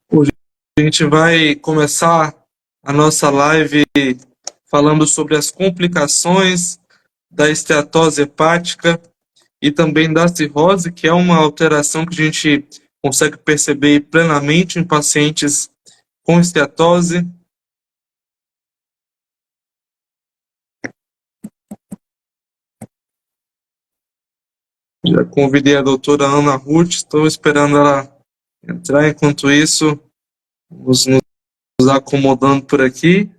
Hoje a gente vai começar a nossa live falando sobre as complicações da esteatose hepática e também da cirrose, que é uma alteração que a gente consegue perceber plenamente em pacientes com esteatose. Já convidei a doutora Ana Ruth, estou esperando ela entrar. Enquanto isso, vamos nos acomodando por aqui.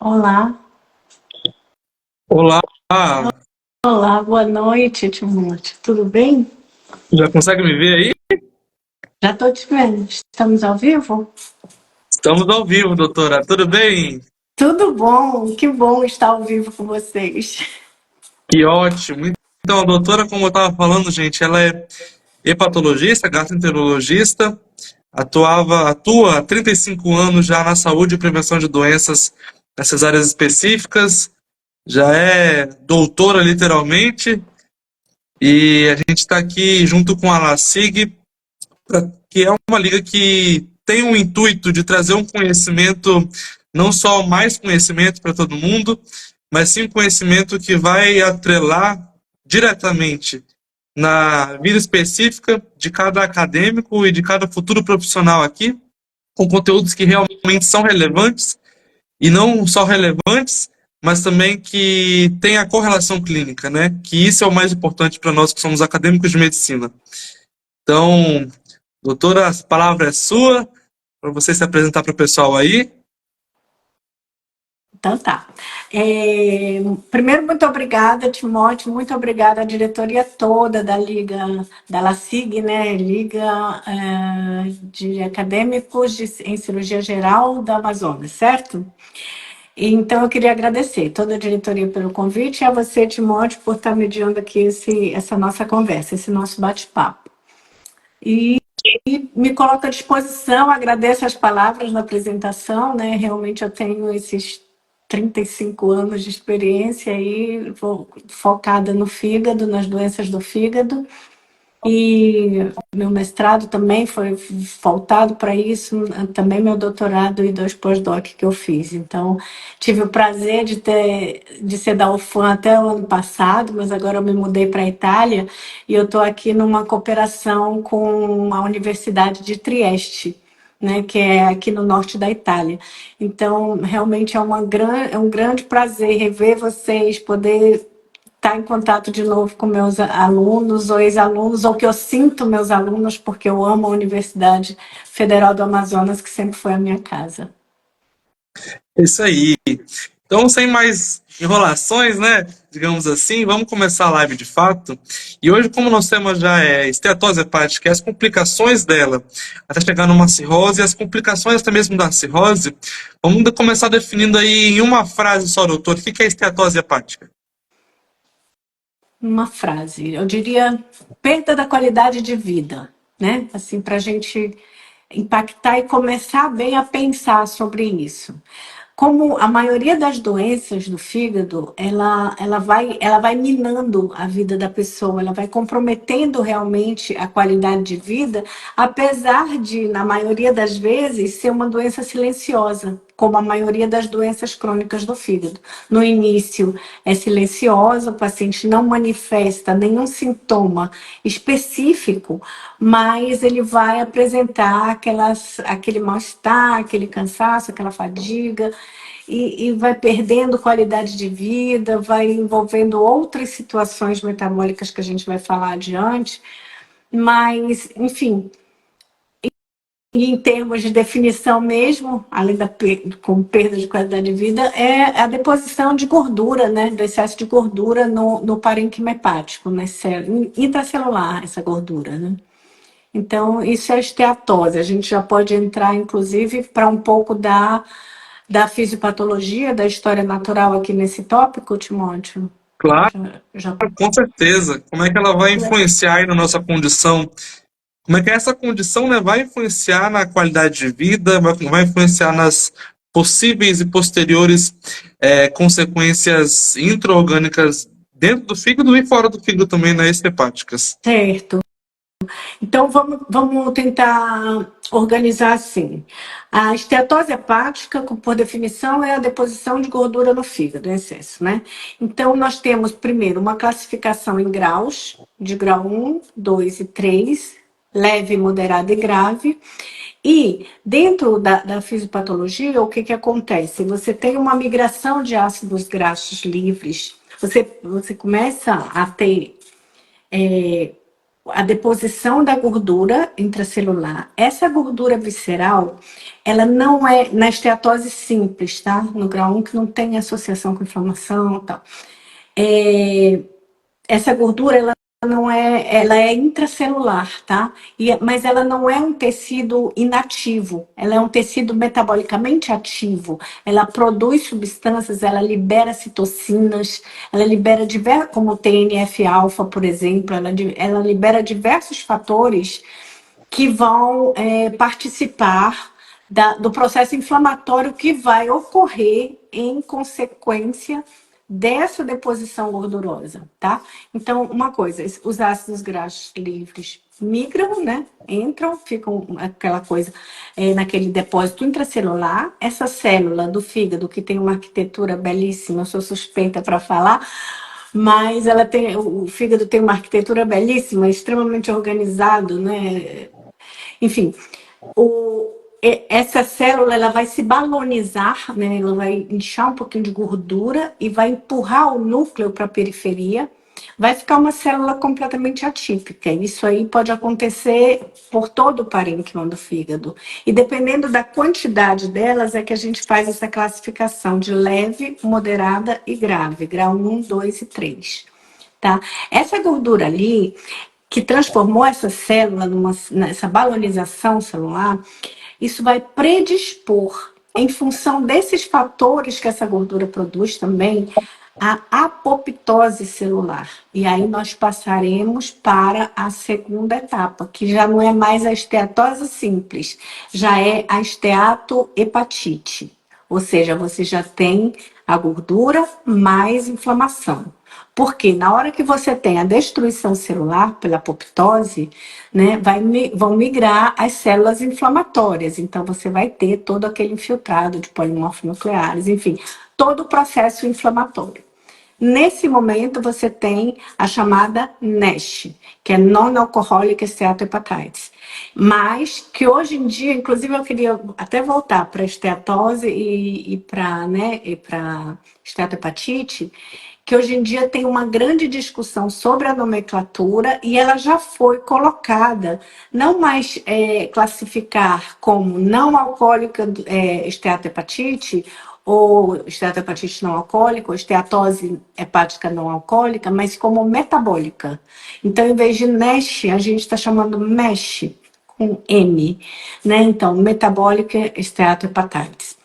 Olá, Olá, olá, boa noite, Timóteo. Tudo bem? já consegue me ver aí? Já estou te vendo. Estamos ao vivo? Estamos ao vivo, doutora. Tudo bem? Tudo bom, que bom estar ao vivo com vocês. Que ótimo. Então, a doutora, como eu estava falando, gente, ela é hepatologista, gastroenterologista, atua há 35 anos já na saúde e prevenção de doenças nessas áreas específicas, já é doutora literalmente, e a gente está aqui junto com a LASIG, que é uma liga que tem o intuito de trazer um conhecimento, não só mais conhecimento para todo mundo, mas sim um conhecimento que vai atrelar diretamente na vida específica de cada acadêmico e de cada futuro profissional aqui, com conteúdos que realmente são relevantes, e não só relevantes, mas também que tem a correlação clínica, né? Que isso é o mais importante para nós que somos acadêmicos de medicina. Então, doutora, a palavra é sua, para você se apresentar para o pessoal aí. Então tá. Primeiro, muito obrigada, Timóteo, muito obrigada à diretoria toda da Liga, da LACIG, né? Liga de Acadêmicos em Cirurgia Geral da Amazonas, certo? Então, eu queria agradecer toda a diretoria pelo convite e a você, Timóteo, por estar mediando aqui essa nossa conversa, esse nosso bate-papo. E me coloco à disposição, agradeço as palavras na apresentação, né? Realmente eu tenho esses 35 anos de experiência aí, focada no fígado, nas doenças do fígado. E meu mestrado também foi voltado para isso, também meu doutorado e 2 pós-doc que eu fiz. Então, tive o prazer de ser da UFAM até o ano passado, mas agora eu me mudei para a Itália e eu estou aqui numa cooperação com a Universidade de Trieste, né, que é aqui no norte da Itália. Então, realmente é um grande prazer rever vocês, poder estar em contato de novo com meus alunos ou ex-alunos, ou que eu sinto meus alunos, porque eu amo a Universidade Federal do Amazonas, que sempre foi a minha casa. É isso aí. Então, sem mais enrolações, né? Digamos assim, vamos começar a live de fato. E hoje, como nosso tema já é esteatose hepática, e as complicações dela, até chegar numa cirrose, e as complicações até mesmo da cirrose, vamos começar definindo aí em uma frase só, doutor, o que é esteatose hepática? Uma frase, eu diria perda da qualidade de vida, né? Assim, para a gente impactar e começar bem a pensar sobre isso. Como a maioria das doenças do fígado, ela vai minando a vida da pessoa, ela vai comprometendo realmente a qualidade de vida, apesar de, na maioria das vezes, ser uma doença silenciosa. como a maioria das doenças crônicas do fígado. No início é silenciosa, o paciente não manifesta nenhum sintoma específico, mas ele vai apresentar aquele mal-estar, aquele cansaço, aquela fadiga, e vai perdendo qualidade de vida, vai envolvendo outras situações metabólicas que a gente vai falar adiante, mas, enfim, e em termos de definição mesmo, além com perda de qualidade de vida, é a deposição de gordura, né, do excesso de gordura no parênquima hepático, intracelular, essa gordura, né? Então, isso é a esteatose. A gente já pode entrar, inclusive, para um pouco da fisiopatologia, da história natural aqui nesse tópico, Timóteo. Claro, Já... com certeza. Como é que ela vai influenciar aí na nossa condição? Como é que essa condição, né, vai influenciar na qualidade de vida, vai influenciar nas possíveis e posteriores consequências intra-orgânicas dentro do fígado e fora do fígado também, né, extrahepáticas. Certo. Então, vamos tentar organizar assim. A esteatose hepática, por definição, é a deposição de gordura no fígado, em excesso, né? Então, nós temos, primeiro, uma classificação em graus, de grau 1, 2 e 3, leve, moderado e grave. E, dentro da fisiopatologia, o que acontece? Você tem uma migração de ácidos graxos livres, você começa a ter... a deposição da gordura intracelular. Essa gordura visceral, ela não é na esteatose simples, tá? No grau 1, que não tem associação com inflamação e tal. Essa gordura, ela é intracelular, tá? Mas ela não é um tecido inativo, ela é um tecido metabolicamente ativo. Ela produz substâncias, ela libera citocinas, ela libera como o TNF-alfa, por exemplo, ela libera diversos fatores que vão participar do processo inflamatório que vai ocorrer em consequência dessa deposição gordurosa, tá? Então, uma coisa, os ácidos graxos livres migram, né? Entram, ficam aquela coisa naquele depósito intracelular. Essa célula do fígado, que tem uma arquitetura belíssima, eu sou suspeita para falar, mas o fígado tem uma arquitetura belíssima, extremamente organizado, né? Enfim, essa célula ela vai se balonizar, né? Ela vai inchar um pouquinho de gordura e vai empurrar o núcleo para a periferia. Vai ficar uma célula completamente atípica. Isso aí pode acontecer por todo o parênquima do fígado. E dependendo da quantidade delas, é que a gente faz essa classificação de leve, moderada e grave, grau 1, 2 e 3. Tá? Essa gordura ali, que transformou essa célula nessa balonização celular, isso vai predispor, em função desses fatores que essa gordura produz também, a apoptose celular. E aí nós passaremos para a segunda etapa, que já não é mais a esteatose simples, já é a esteatohepatite. Ou seja, você já tem a gordura mais inflamação. Porque na hora que você tem a destruição celular pela apoptose, né, vão migrar as células inflamatórias. Então, você vai ter todo aquele infiltrado de polimorfo-nucleares, enfim, todo o processo inflamatório. Nesse momento, você tem a chamada NASH, que é Non-Alcoholic Steatohepatitis. Mas que hoje em dia, inclusive eu queria até voltar para a esteatose e para esteatohepatite, que hoje em dia tem uma grande discussão sobre a nomenclatura e ela já foi colocada, não mais classificar como não alcoólica esteatohepatite, ou esteatohepatite não alcoólica, ou esteatose hepática não alcoólica, mas como metabólica. Então, em vez de NASH, a gente está chamando MASH, com M, né? Então, metabólica esteatohepatitis.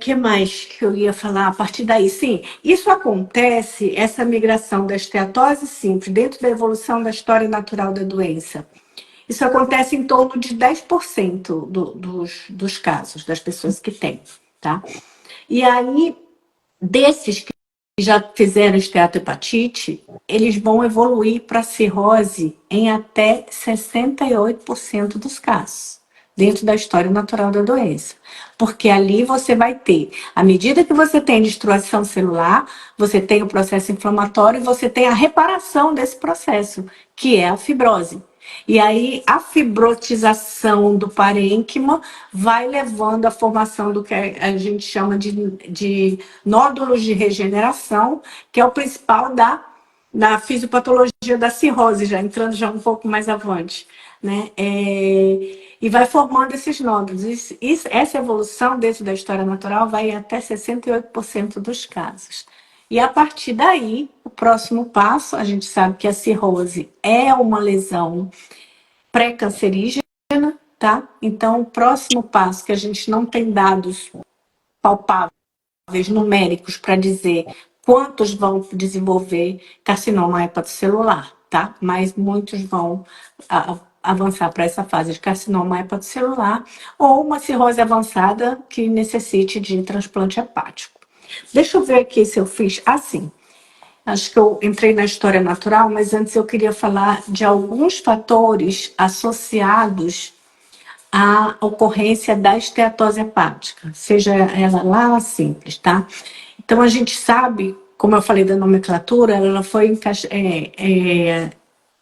Que mais que eu ia falar a partir daí? Sim, isso acontece, essa migração da esteatose simples dentro da evolução da história natural da doença. Isso acontece em torno de 10% dos casos, das pessoas que têm, tá? E aí, desses que já fizeram esteatohepatite, eles vão evoluir para cirrose em até 68% dos casos. dentro da história natural da doença. Porque ali você vai ter, à medida que você tem destruição celular, você tem o processo inflamatório e você tem a reparação desse processo, que é a fibrose. E aí a fibrotização do parênquima vai levando à formação do que a gente chama de nódulos de regeneração, que é o principal da fisiopatologia da cirrose, já entrando já um pouco mais avante, né? E vai formando esses nódulos. Essa evolução dentro da história natural vai até 68% dos casos. E a partir daí, o próximo passo, a gente sabe que a cirrose é uma lesão pré-cancerígena, tá? Então, o próximo passo, que a gente não tem dados palpáveis, numéricos, para dizer quantos vão desenvolver carcinoma hepatocelular, tá? Mas muitos vão avançar para essa fase de carcinoma hepatocelular ou uma cirrose avançada que necessite de transplante hepático. Deixa eu ver aqui se eu fiz assim. Acho que eu entrei na história natural, mas antes eu queria falar de alguns fatores associados à ocorrência da esteatose hepática, seja ela lá simples, tá? Então a gente sabe, como eu falei da nomenclatura, ela foi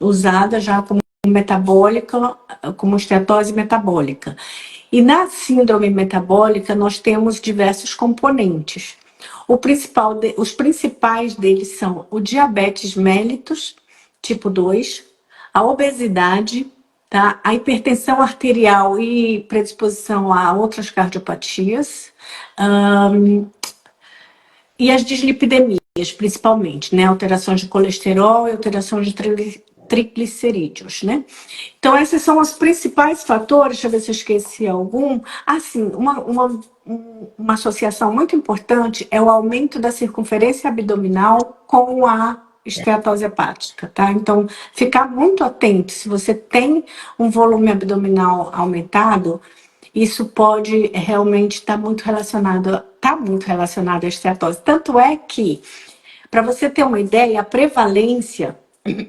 usada já como metabólica, como esteatose metabólica. E na síndrome metabólica nós temos diversos componentes. Os principais deles são o diabetes mellitus, tipo 2, a obesidade, tá? A hipertensão arterial e predisposição a outras cardiopatias, e as dislipidemias, principalmente, né? Alterações de colesterol e alterações de triglicerídeos, né? Então, esses são os principais fatores. Deixa eu ver se eu esqueci algum. Assim, uma associação muito importante é o aumento da circunferência abdominal com a esteatose hepática, tá? Então, ficar muito atento. Se você tem um volume abdominal aumentado, isso pode realmente estar muito relacionado à esteatose. Tanto é que, para você ter uma ideia, a prevalência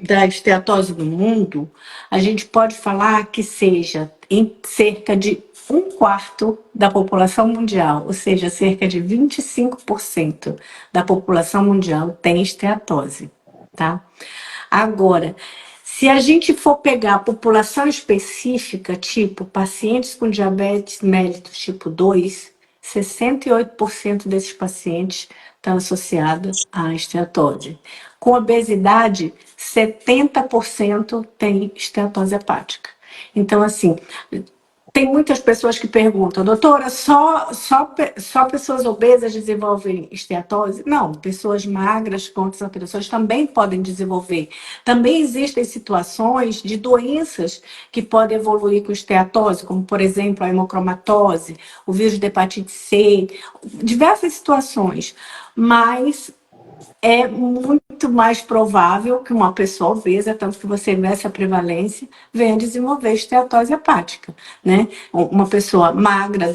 da esteatose no mundo, a gente pode falar que seja em cerca de 1/4 da população mundial, ou seja, cerca de 25% da população mundial tem esteatose, tá? Agora, se a gente for pegar a população específica, tipo pacientes com diabetes mellitus tipo 2, 68% desses pacientes estão associados à esteatose. Com obesidade, 70% tem esteatose hepática. Então, assim, tem muitas pessoas que perguntam, doutora, só pessoas obesas desenvolvem esteatose? Não, pessoas magras com outras alterações também podem desenvolver. Também existem situações de doenças que podem evoluir com esteatose, como, por exemplo, a hemocromatose, o vírus de hepatite C, diversas situações. Mas é muito mais provável que uma pessoa obesa, tanto que você vê essa prevalência, venha desenvolver esteatose hepática, né? Uma pessoa magra,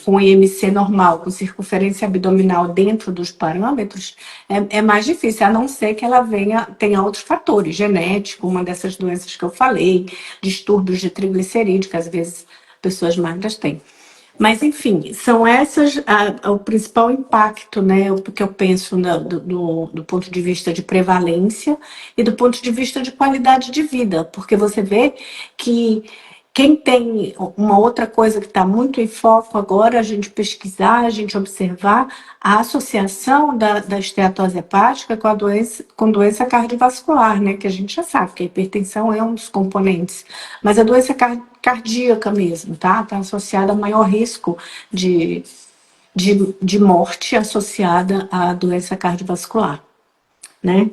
com IMC normal, com circunferência abdominal dentro dos parâmetros, é mais difícil, a não ser que ela tenha outros fatores, genético, uma dessas doenças que eu falei, distúrbios de triglicerídeo, que às vezes pessoas magras têm. Mas, enfim, são essas o principal impacto, né? Porque eu penso do ponto de vista de prevalência e do ponto de vista de qualidade de vida, porque você vê que quem tem uma outra coisa que está muito em foco agora, a gente pesquisar, a gente observar a associação da esteatose hepática com doença cardiovascular, né? Que a gente já sabe que a hipertensão é um dos componentes, mas a doença cardíaca mesmo, tá? Está associada a maior risco de morte associada à doença cardiovascular, né?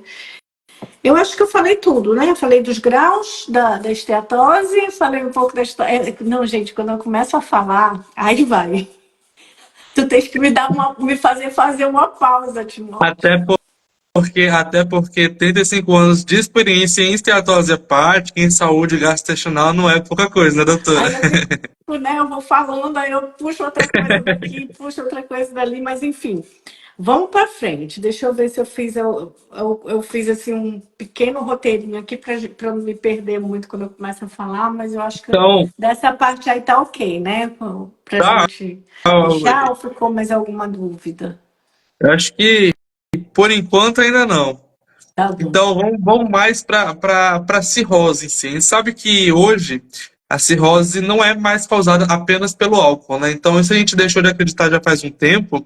Eu acho que eu falei tudo, né? Eu falei dos graus da esteatose, falei um pouco da história. Não, gente, quando eu começo a falar, aí vai. Tu tens que me fazer uma pausa, Timóteo. Até porque 35 anos de experiência em esteatose hepática, em saúde gastrointestinal, não é pouca coisa, né, doutora? Aí eu fico, né? Eu vou falando, aí eu puxo outra coisa daqui, puxo outra coisa dali, mas enfim. Vamos para frente. Deixa eu ver se eu fiz assim um pequeno roteirinho aqui para não me perder muito quando eu começo a falar, mas eu acho que Então, dessa parte aí tá ok, né? Para tá, gente deixar ou ficou mais alguma dúvida? eu acho que por enquanto ainda não. Tá bom. Então vamos mais para cirrose em si. A gente sabe que hoje a cirrose não é mais causada apenas pelo álcool, né? Então isso a gente deixou de acreditar já faz um tempo.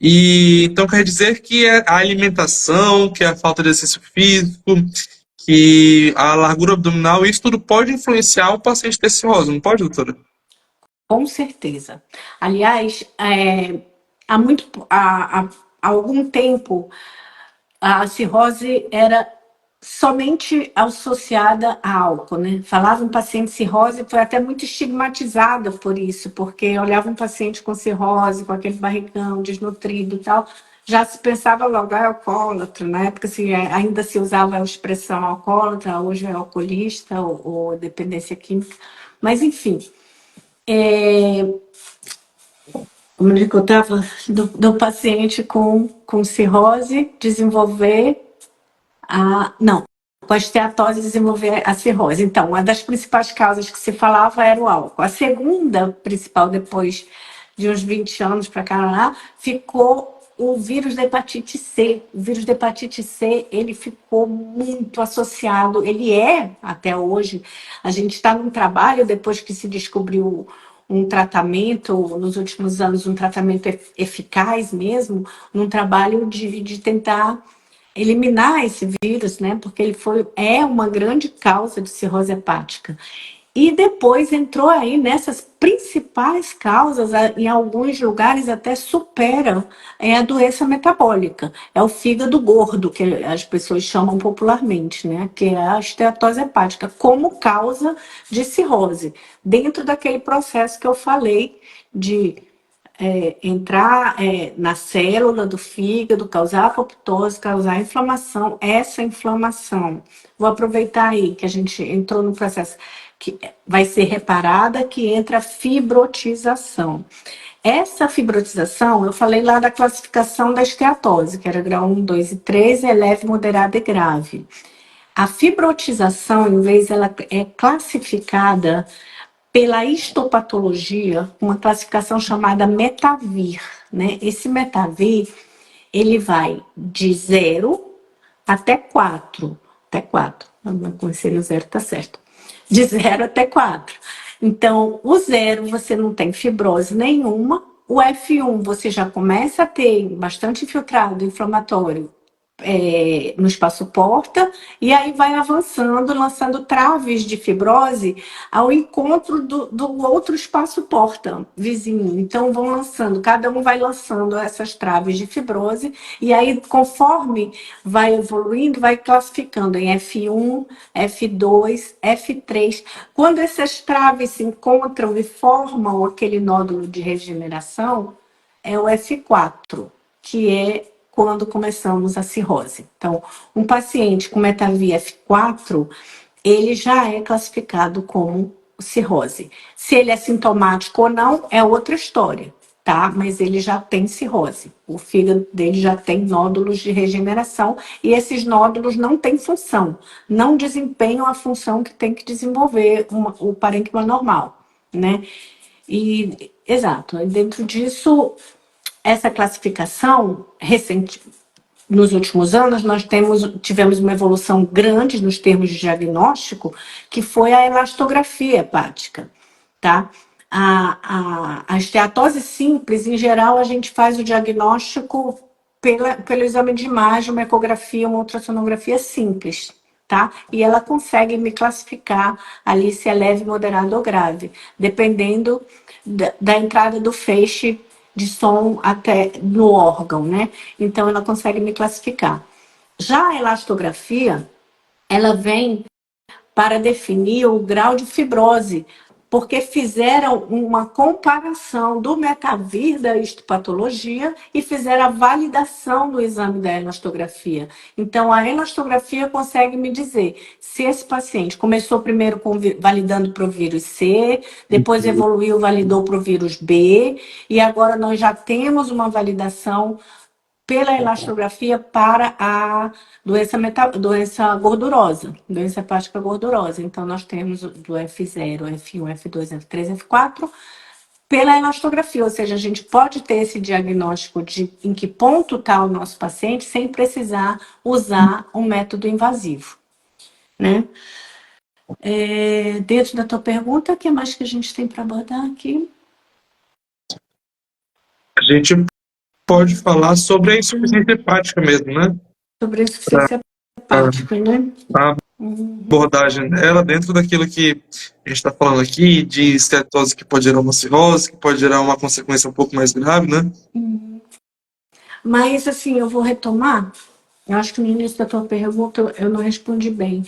E então quer dizer que é a alimentação, que é a falta de exercício físico, que a largura abdominal, isso tudo pode influenciar o paciente ter cirrose, não pode, doutora? Com certeza. Aliás, há algum tempo a cirrose era somente associada a álcool, né? Falava um paciente cirrose, foi até muito estigmatizada por isso, porque olhava um paciente com cirrose, com aquele barrigão desnutrido e tal, já se pensava logo, é alcoólatra. Na época ainda se usava a expressão alcoólatra, hoje é alcoolista ou dependência química. Mas, enfim, como é que eu estava do paciente com cirrose desenvolver não, com a esteatose desenvolver a cirrose. Então, uma das principais causas que se falava era o álcool. A segunda principal, depois de uns 20 anos para cá, ficou o vírus da hepatite C. O vírus da hepatite C, ele ficou muito associado, ele é, até hoje, a gente está num trabalho, depois que se descobriu um tratamento, nos últimos anos, um tratamento eficaz mesmo, num trabalho de tentar eliminar esse vírus, né? Porque é uma grande causa de cirrose hepática. E depois entrou aí nessas principais causas, em alguns lugares até supera a doença metabólica. É o fígado gordo, que as pessoas chamam popularmente, né? Que é a esteatose hepática, como causa de cirrose. Dentro daquele processo que eu falei de entrar na célula do fígado, causar apoptose, causar inflamação, essa inflamação. Vou aproveitar aí que a gente entrou no processo que vai ser reparada, que entra a fibrotização. Essa fibrotização, eu falei lá da classificação da esteatose, que era grau 1, 2 e 3, é leve, moderada e grave. A fibrotização, em vez, ela é classificada pela histopatologia, uma classificação chamada Metavir, né? Esse Metavir, ele vai de 0 até 4. Até 4. Como seria o 0, tá certo. De 0 até 4. Então, o 0 você não tem fibrose nenhuma. O F1 você já começa a ter bastante infiltrado inflamatório no espaço porta, e aí vai avançando, lançando traves de fibrose ao encontro do outro espaço porta vizinho. Então vão lançando, cada um vai lançando essas traves de fibrose, e aí conforme vai evoluindo, vai classificando em F1, F2, F3. Quando essas traves se encontram e formam aquele nódulo de regeneração, é o F4, que é quando começamos a cirrose. Então, um paciente com metavia F4, ele já é classificado como cirrose. Se ele é sintomático ou não, é outra história, tá? Mas ele já tem cirrose. O fígado dele já tem nódulos de regeneração e esses nódulos não têm função, não desempenham a função que tem que desenvolver o parênquima normal, né? E, exato, dentro disso, essa classificação recente, nos últimos anos, nós tivemos uma evolução grande nos termos de diagnóstico, que foi a elastografia hepática, tá? A esteatose simples, em geral, a gente faz o diagnóstico pelo exame de imagem, uma ecografia, uma ultrassonografia simples, tá? E ela consegue me classificar ali se é leve, moderado ou grave, dependendo da entrada do feixe de som até no órgão, né? Então ela consegue me classificar. Já a elastografia, ela vem para definir o grau de fibrose, porque fizeram uma comparação do metavir da histopatologia e fizeram a validação do exame da elastografia. Então, a elastografia consegue me dizer se esse paciente começou primeiro validando para o vírus C, depois evoluiu, validou para o vírus B, e agora nós já temos uma validação pela elastografia para a doença gordurosa, doença hepática gordurosa. Então, nós temos do F0, F1, F2, F3, F4, pela elastografia, ou seja, a gente pode ter esse diagnóstico de em que ponto está o nosso paciente sem precisar usar um método invasivo, né? Dentro da tua pergunta, o que mais que a gente tem para abordar aqui? A gente pode falar sobre a insuficiência hepática mesmo, né? Sobre a insuficiência hepática, né? A abordagem dela dentro daquilo que a gente está falando aqui, de esteatose que pode gerar uma cirrose, que pode gerar uma consequência um pouco mais grave, né? Mas, assim, eu vou retomar. Eu acho que no início da tua pergunta eu não respondi bem.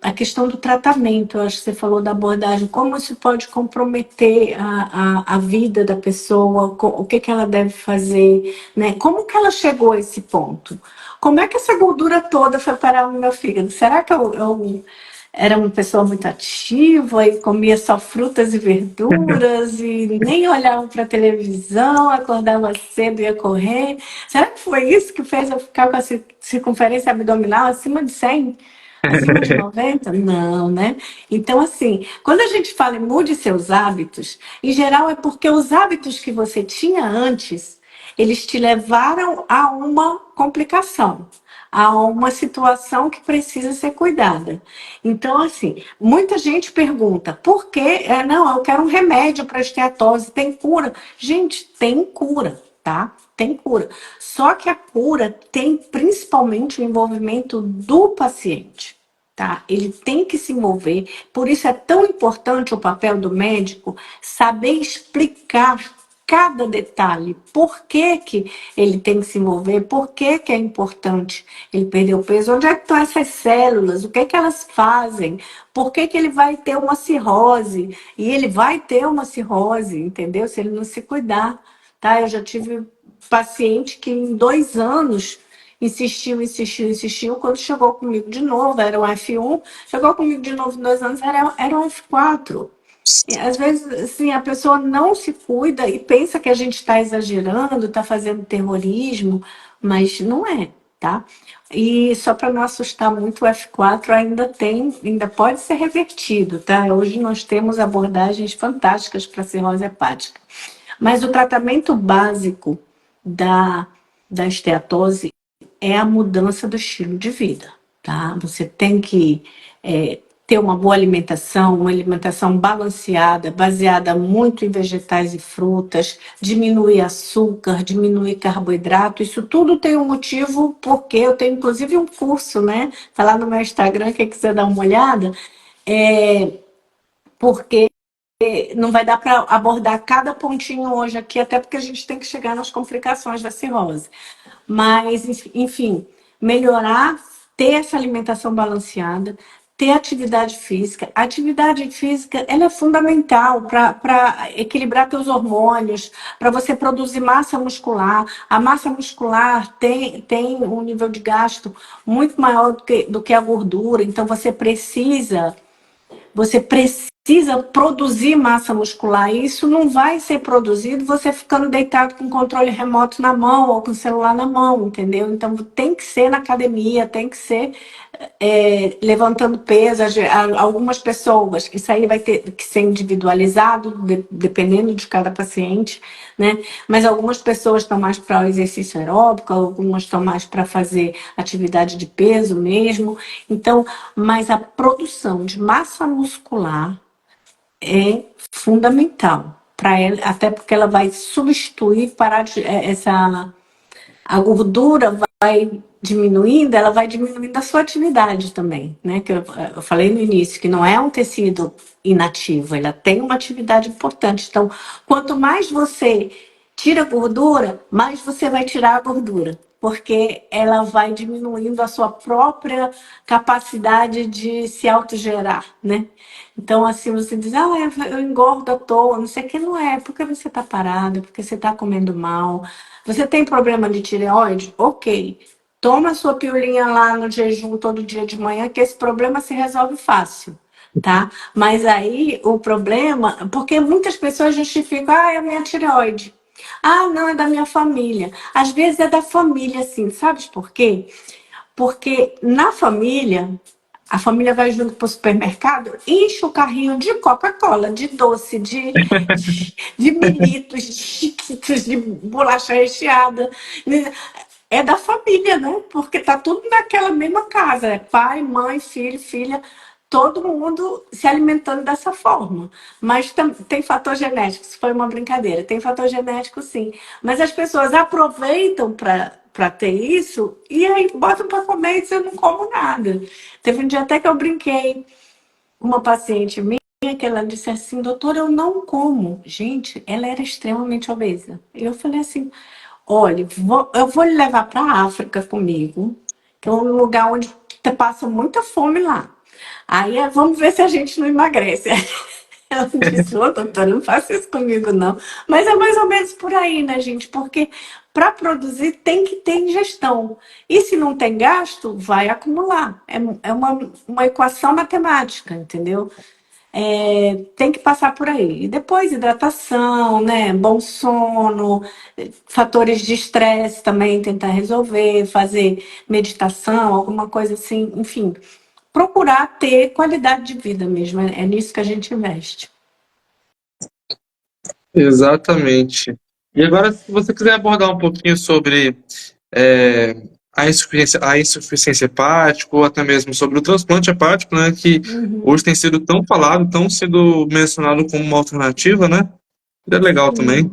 A questão do tratamento, eu acho que você falou da abordagem, como isso pode comprometer a vida da pessoa, o que, que ela deve fazer, né? Como que ela chegou a esse ponto? Como é que essa gordura toda foi parar no meu fígado? Será que eu era uma pessoa muito ativa e comia só frutas e verduras e nem olhava para a televisão, acordava cedo e ia correr? Será que foi isso que fez eu ficar com a circunferência abdominal acima de 100? Acima de 90? Não, né? Então, assim, quando a gente fala em mude seus hábitos, em geral é porque os hábitos que você tinha antes, eles te levaram a uma complicação, a uma situação que precisa ser cuidada. Então, assim, muita gente pergunta, por que? Não, eu quero um remédio para esteatose, tem cura? Gente, tem cura, tá? Tem cura. Só que a cura tem principalmente o envolvimento do paciente, tá? Ele tem que se envolver. Por isso é tão importante o papel do médico saber explicar cada detalhe, por que, que ele tem que se envolver, por que, que é importante ele perder o peso, onde é que estão essas células, o que, que elas fazem, por que, que ele vai ter uma cirrose, e ele vai ter uma cirrose, entendeu? Se ele não se cuidar, tá? Eu já tive paciente que em 2 anos insistiu, quando chegou comigo de novo, era um F1, chegou comigo de novo em 2 anos, era um F4. E, às vezes, assim, a pessoa não se cuida e pensa que a gente está exagerando, está fazendo terrorismo, mas não é, tá? E só para não assustar muito, o F4 ainda pode ser revertido, tá? Hoje nós temos abordagens fantásticas para cirrose hepática. Mas o tratamento básico da esteatose é a mudança do estilo de vida, tá? Você tem que ter uma boa alimentação, uma alimentação balanceada, baseada muito em vegetais e frutas, diminuir açúcar, diminuir carboidrato, isso tudo tem um motivo, porque eu tenho inclusive um curso, né? Tá lá no meu Instagram, quem quiser dar uma olhada, porque não vai dar para abordar cada pontinho hoje aqui, até porque a gente tem que chegar nas complicações da cirrose. Mas, enfim, melhorar, ter essa alimentação balanceada, ter atividade física. A atividade física ela é fundamental para equilibrar teus hormônios, para você produzir massa muscular. A massa muscular tem um nível de gasto muito maior do que a gordura, então você precisa produzir massa muscular. E isso não vai ser produzido você ficando deitado com o controle remoto na mão ou com o celular na mão, entendeu? Então tem que ser na academia, tem que ser levantando peso. Algumas pessoas, isso aí vai ter que ser individualizado, dependendo de cada paciente, né? Mas algumas pessoas estão mais para o exercício aeróbico, algumas estão mais para fazer atividade de peso mesmo. Então, mas a produção de massa muscular é fundamental para ela, até porque ela vai substituir, a gordura vai diminuindo, ela vai diminuindo a sua atividade também, né? Que eu falei no início que não é um tecido inativo, ela tem uma atividade importante. Então, quanto mais você tira gordura, mais você vai tirar a gordura, porque ela vai diminuindo a sua própria capacidade de se autogerar, né? Então, assim, você diz, eu engordo à toa, não sei o que, não é, porque você está parada, porque você está comendo mal. Você tem problema de tireoide? Ok. Toma sua pílulinha lá no jejum todo dia de manhã, que esse problema se resolve fácil, tá? Mas aí o problema, porque muitas pessoas justificam, é a minha tireoide. Ah, não, é da minha família. Às vezes é da família, sim. Sabes por quê? Porque na família, a família vai junto para o supermercado, enche o carrinho de Coca-Cola, de doce, de militos, de chiquitos, de bolacha recheada. É da família, né? Porque tá tudo naquela mesma casa. É pai, mãe, filho, filha, todo mundo se alimentando dessa forma. Mas tem fator genético, isso foi uma brincadeira. Tem fator genético, sim. Mas as pessoas aproveitam para ter isso e aí botam para comer e dizem, eu não como nada. Teve um dia até que eu brinquei com uma paciente minha que ela disse assim, doutora, eu não como. Gente, ela era extremamente obesa. E eu falei assim, olha, eu vou lhe levar para a África comigo, que é um lugar onde passa muita fome lá. Aí vamos ver se a gente não emagrece. Ela disse, ô doutora, não faça isso comigo não. Mas é mais ou menos por aí, né, gente? Porque para produzir tem que ter ingestão. E se não tem gasto, vai acumular. É uma equação matemática, entendeu? Tem que passar por aí. E depois, hidratação, né? Bom sono, fatores de estresse também, tentar resolver, fazer meditação, alguma coisa assim, enfim. Procurar ter qualidade de vida mesmo, é nisso que a gente investe. Exatamente. E agora, se você quiser abordar um pouquinho sobre é, a insuficiência hepática, ou até mesmo sobre o transplante hepático, né, que Uhum. hoje tem sido tão falado, tão sido mencionado como uma alternativa, né? É legal também.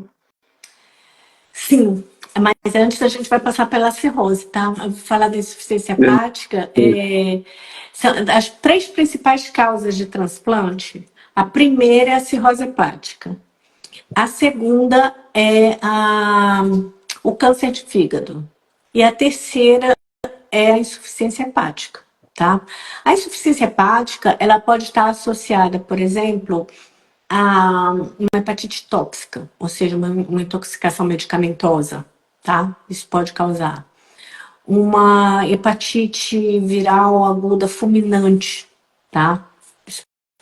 Sim, mas antes a gente vai passar pela cirrose, tá? Eu vou falar da insuficiência hepática. São as três principais causas de transplante. A primeira é a cirrose hepática. A segunda é o câncer de fígado. E a terceira é a insuficiência hepática, tá? A insuficiência hepática, ela pode estar associada, por exemplo, a uma hepatite tóxica, ou seja, uma intoxicação medicamentosa, tá? Isso pode causar. Uma hepatite viral aguda fulminante, tá?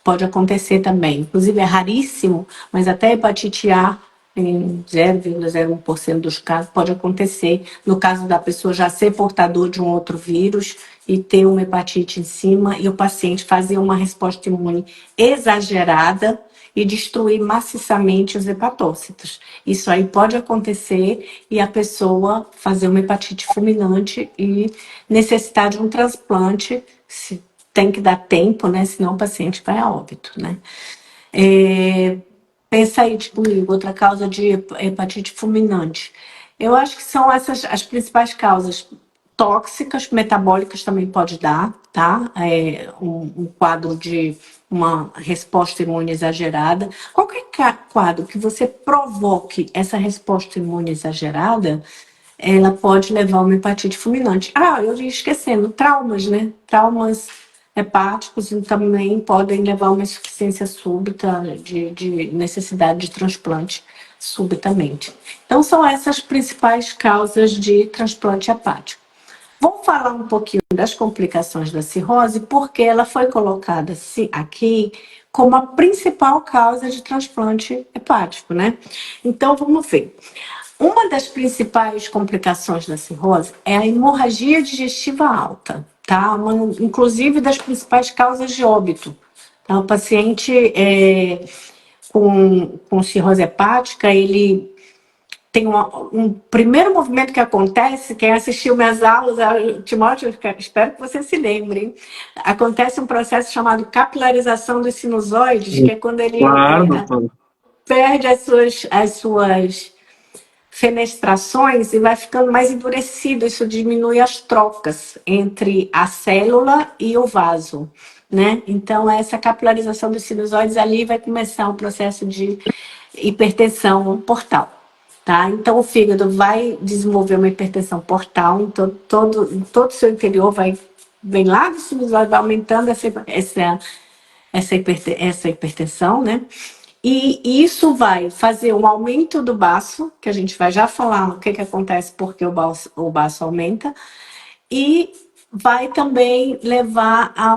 Pode acontecer também. Inclusive é raríssimo, mas até hepatite A, em 0,01% dos casos, pode acontecer. No caso da pessoa já ser portador de um outro vírus e ter uma hepatite em cima e o paciente fazer uma resposta imune exagerada e destruir maciçamente os hepatócitos. Isso aí pode acontecer e a pessoa fazer uma hepatite fulminante e necessitar de um transplante, se tem que dar tempo, né? Senão o paciente vai a óbito, né? Pensa aí comigo, outra causa de hepatite fulminante. Eu acho que são essas as principais causas. Tóxicas, metabólicas também pode dar, tá? Um quadro de uma resposta imune exagerada. Qualquer quadro que você provoque essa resposta imune exagerada, ela pode levar a uma hepatite fulminante. Ah, eu ia esquecendo, traumas, né? Traumas hepáticos também podem levar a uma insuficiência súbita de necessidade de transplante subitamente. Então, são essas principais causas de transplante hepático. Vamos falar um pouquinho das complicações da cirrose, porque ela foi colocada aqui como a principal causa de transplante hepático, né? Então, vamos ver. Uma das principais complicações da cirrose é a hemorragia digestiva alta, tá? Inclusive das principais causas de óbito. Então, o paciente com cirrose hepática, ele tem um primeiro movimento que acontece, quem assistiu minhas aulas, Timóteo, espero que você se lembre, hein? Acontece um processo chamado capilarização dos sinusoides, que é quando ele Claro, doutor. perde as suas fenestrações e vai ficando mais endurecido. Isso diminui as trocas entre a célula e o vaso, né? Então, essa capilarização dos sinusoides ali vai começar um processo de hipertensão portal. Tá? Então, o fígado vai desenvolver uma hipertensão portal, então todo o seu interior vem lá do sinusóide, vai aumentando essa hipertensão, né? E isso vai fazer um aumento do baço, que a gente vai já falar o que acontece porque o baço aumenta, e vai também levar a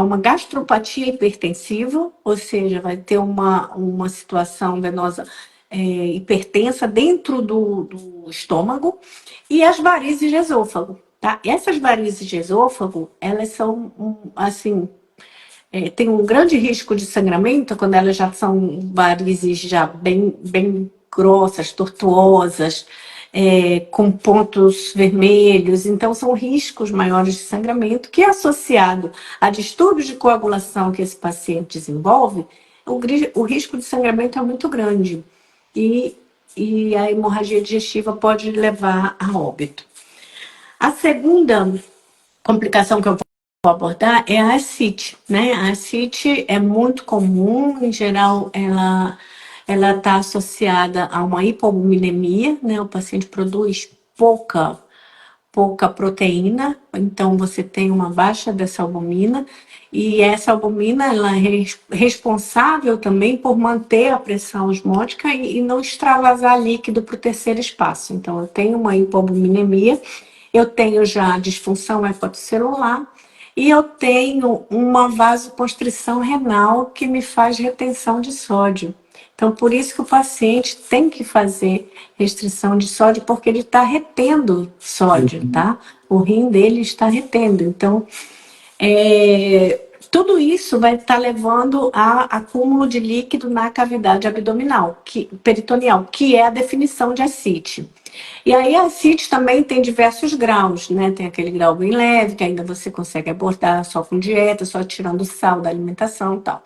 uma gastropatia hipertensiva, ou seja, vai ter uma situação venosa hipertensa dentro do estômago, e as varizes de esôfago, tá? E essas varizes de esôfago, elas são, assim, tem um grande risco de sangramento quando elas já são varizes já bem grossas, tortuosas, com pontos vermelhos. Então, são riscos maiores de sangramento que, associado a distúrbios de coagulação que esse paciente desenvolve, o risco de sangramento é muito grande. E a hemorragia digestiva pode levar a óbito. A segunda complicação que eu vou abordar é a ascite, né? A ascite é muito comum, em geral ela está associada a uma hipoalbuminemia, né? O paciente produz pouca proteína, então você tem uma baixa dessa albumina, e essa albumina ela é responsável também por manter a pressão osmótica e não extravasar líquido para o terceiro espaço. Então, eu tenho uma hipoalbuminemia, eu tenho já disfunção hepatocelular e eu tenho uma vasoconstrição renal que me faz retenção de sódio. Então, por isso que o paciente tem que fazer restrição de sódio, porque ele está retendo sódio, tá? O rim dele está retendo. Então, tudo isso vai estar levando a acúmulo de líquido na cavidade abdominal, peritoneal, que é a definição de ascite. E aí a ascite também tem diversos graus, né? Tem aquele grau bem leve, que ainda você consegue abordar só com dieta, só tirando sal da alimentação e tal.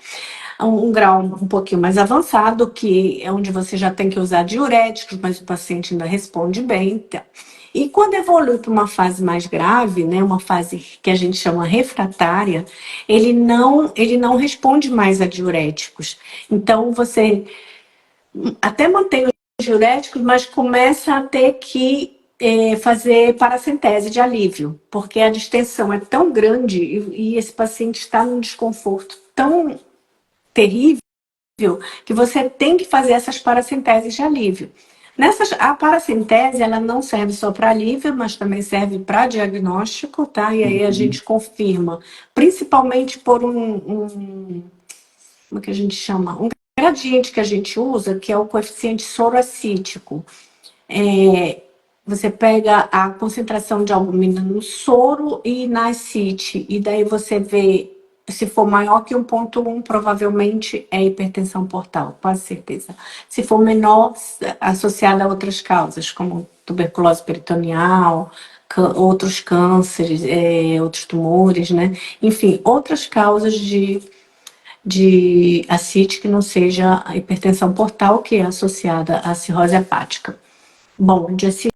Um grau um pouquinho mais avançado, que é onde você já tem que usar diuréticos, mas o paciente ainda responde bem. Então. E quando evolui para uma fase mais grave, né, uma fase que a gente chama refratária, ele não responde mais a diuréticos. Então, você até mantém os diuréticos, mas começa a ter que fazer paracentese de alívio, porque a distensão é tão grande e esse paciente está num desconforto tão terrível que você tem que fazer essas paracenteses de alívio. A paracentese, ela não serve só para alívio, mas também serve para diagnóstico, tá? E aí a gente confirma, principalmente por como é que a gente chama? Um gradiente que a gente usa, que é o coeficiente soroacítico. Você pega a concentração de albumina no soro e na ascite, e daí você vê, se for maior que 1,1, provavelmente é hipertensão portal, quase certeza. Se for menor, associada a outras causas, como tuberculose peritoneal, outros cânceres, outros tumores, né? Enfim, outras causas de ascite que não seja a hipertensão portal, que é associada à cirrose hepática. Bom, de ascite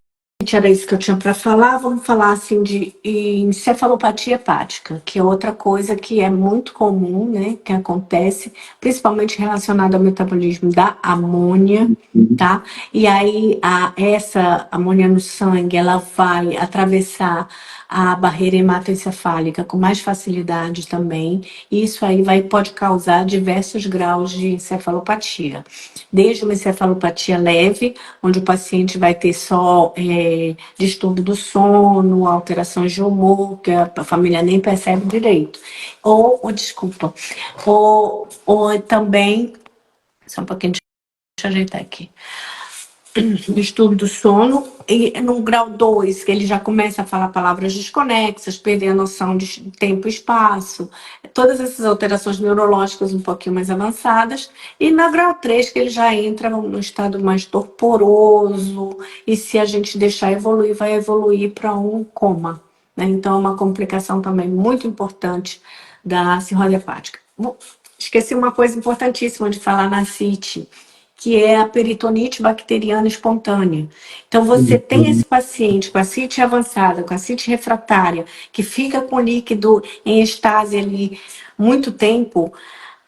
era isso que eu tinha para falar. Vamos falar assim de encefalopatia hepática, que é outra coisa que é muito comum, né, que acontece, principalmente relacionada ao metabolismo da amônia, tá? E aí essa amônia no sangue, ela vai atravessar a barreira hematoencefálica com mais facilidade também. E isso aí pode causar diversos graus de encefalopatia. Desde uma encefalopatia leve, onde o paciente vai ter só distúrbio do sono, alterações de humor, que a família nem percebe direito. Ou também, só um pouquinho, deixa eu ajeitar aqui. Distúrbio do sono, e no grau 2, que ele já começa a falar palavras desconexas, perder a noção de tempo e espaço, todas essas alterações neurológicas um pouquinho mais avançadas, e no grau 3, que ele já entra num estado mais torporoso, e se a gente deixar evoluir, vai evoluir para um coma, né? Então é uma complicação também muito importante da cirrose hepática. Esqueci uma coisa importantíssima de falar na CIT, que é a peritonite bacteriana espontânea. Então, você tem esse paciente com a ascite avançada, com a ascite refratária, que fica com líquido em estase ali muito tempo,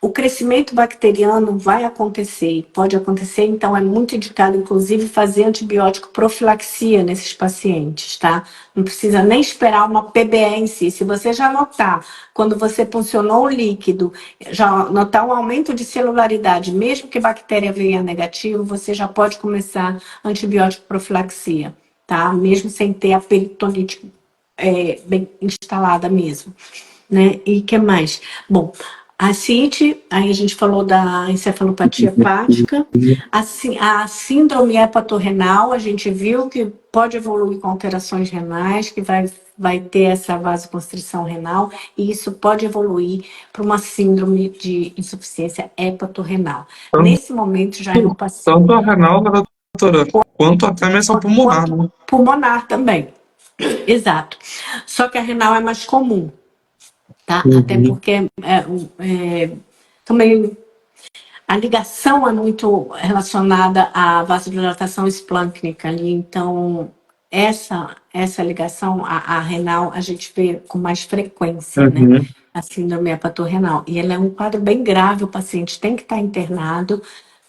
o crescimento bacteriano vai acontecer, pode acontecer, então é muito indicado, inclusive, fazer antibiótico profilaxia nesses pacientes, tá? Não precisa nem esperar uma PBE em si. Se você já notar, quando você puncionou o líquido, já notar um aumento de celularidade, mesmo que a bactéria venha negativo, você já pode começar antibiótico profilaxia, tá? Mesmo sem ter a peritonite bem instalada mesmo, né? E o que mais? Bom, A CIT, aí a gente falou da encefalopatia hepática, a síndrome hepatorrenal, a gente viu que pode evoluir com alterações renais, que vai ter essa vasoconstrição renal, e isso pode evoluir para uma síndrome de insuficiência hepatorrenal. Tanto, Nesse momento já é um paciente tanto a renal, né, doutora, quanto até mesmo a pulmonar, quanto né? pulmonar também. Exato. Só que a renal é mais comum, tá? Até Uhum. porque também a ligação é muito relacionada à vasodilatação esplâncnica ali, então essa ligação à renal a gente vê com mais frequência, né? Uhum. A síndrome hepatorrenal. E ela é um quadro bem grave, o paciente tem que estar internado,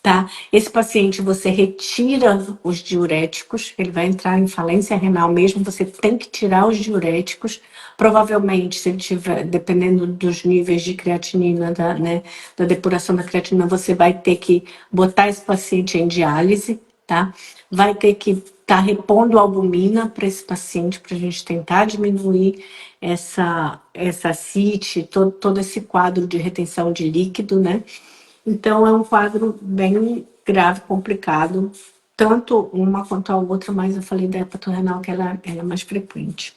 tá? Esse paciente você retira os diuréticos, ele vai entrar em falência renal mesmo, você tem que tirar os diuréticos. Provavelmente, se ele tiver, dependendo dos níveis de creatinina, né, da depuração da creatinina, você vai ter que botar esse paciente em diálise, tá? Vai ter que estar repondo albumina para esse paciente, para a gente tentar diminuir essa CIT, todo esse quadro de retenção de líquido, né? Então, é um quadro bem grave, complicado, tanto uma quanto a outra, mas eu falei da hepatorrenal que ela é mais frequente.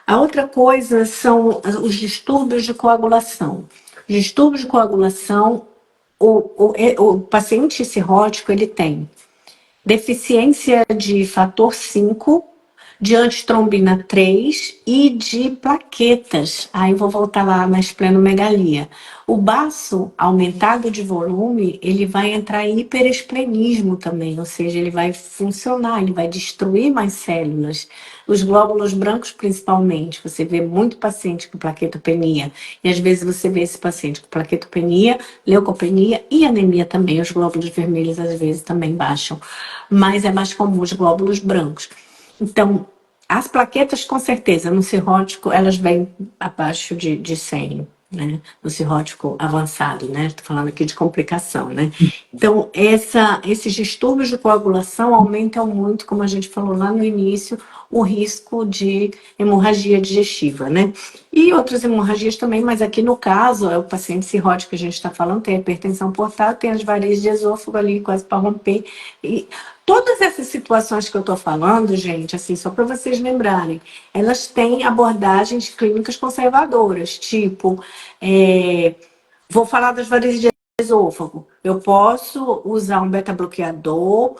A outra coisa são os distúrbios de coagulação. Os distúrbios de coagulação, o paciente cirrótico, ele tem deficiência de fator 5, de antitrombina 3 e de plaquetas. Aí vou voltar lá na esplenomegalia. O baço aumentado de volume, ele vai entrar em hiperesplenismo também, ou seja, ele vai funcionar, ele vai destruir mais células. Os glóbulos brancos, principalmente, você vê muito paciente com plaquetopenia, e às vezes você vê esse paciente com plaquetopenia, leucopenia e anemia também. Os glóbulos vermelhos às vezes também baixam, mas é mais comum os glóbulos brancos. Então, as plaquetas, com certeza, no cirrótico, elas vêm abaixo de 100, né? No cirrótico avançado, né? Estou falando aqui de complicação, né? Então, esses distúrbios de coagulação aumentam muito, como a gente falou lá no início, o risco de hemorragia digestiva, né? E outras hemorragias também, mas aqui no caso, é o paciente cirrótico que a gente está falando, tem a hipertensão portátil, tem as varizes de esôfago ali quase para romper. E todas essas situações que eu estou falando, gente, assim, só para vocês lembrarem, elas têm abordagens clínicas conservadoras, tipo, vou falar das varizes de esôfago. Eu posso usar um beta-bloqueador,